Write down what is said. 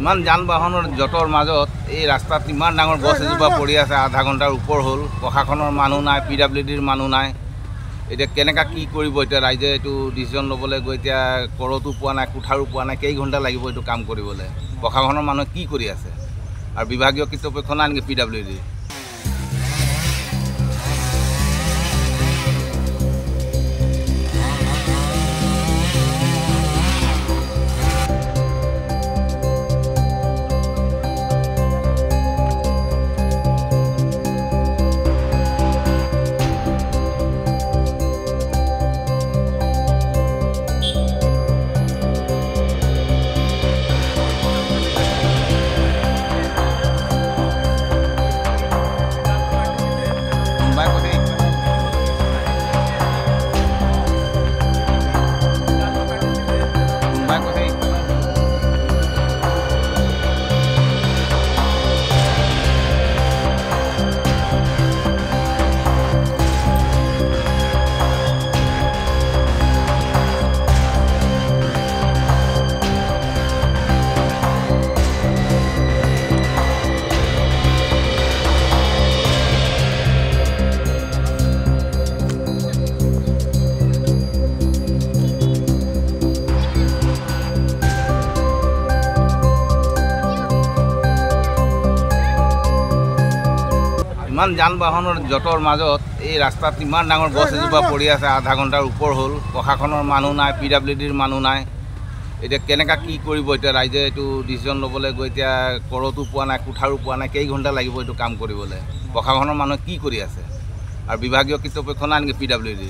ইমান যান বাহনৰ জঁটৰ মাজত এই ৰাস্তাত ইমান ডাঙৰ গছ এজোপা পৰি আছে, আধা ঘণ্টাৰ ওপৰ হ'ল। প্ৰশাসনৰ মানুহ নাই, PWDৰ মানুহ নাই। এতিয়া কেনেকৈ কি কৰিব? এতিয়া ৰাইজে এইটো ডিচিশ্যন ল'বলৈ গৈ এতিয়া কৰতো পোৱা নাই, কোঠাৰো পোৱা নাই। কেই ঘণ্টা লাগিব এইটো কাম কৰিবলৈ? প্ৰশাসনৰ মানুহে কি কৰি আছে? আৰু বিভাগীয় কৰ্তৃপক্ষ নাই নেকি PWD? ইমান যান বাহনৰ জঁটৰ মাজত এই ৰাস্তাত ইমান ডাঙৰ গছ এজোপা পৰি আছে, আধা ঘণ্টাৰ ওপৰ হ'ল। প্ৰশাসনৰ মানুহ নাই, PWDৰ মানুহ নাই। এতিয়া কেনেকৈ কি কৰিব? এতিয়া ৰাইজে এইটো ডিচিশ্যন ল'বলৈ গৈ এতিয়া কৰতো পোৱা নাই, কোঠাৰো পোৱা নাই। কেই ঘণ্টা লাগিব এইটো কাম কৰিবলৈ? প্ৰশাসনৰ মানুহে কি কৰি আছে? আৰু বিভাগীয় কৰ্তৃপক্ষ নাই নেকি PWD?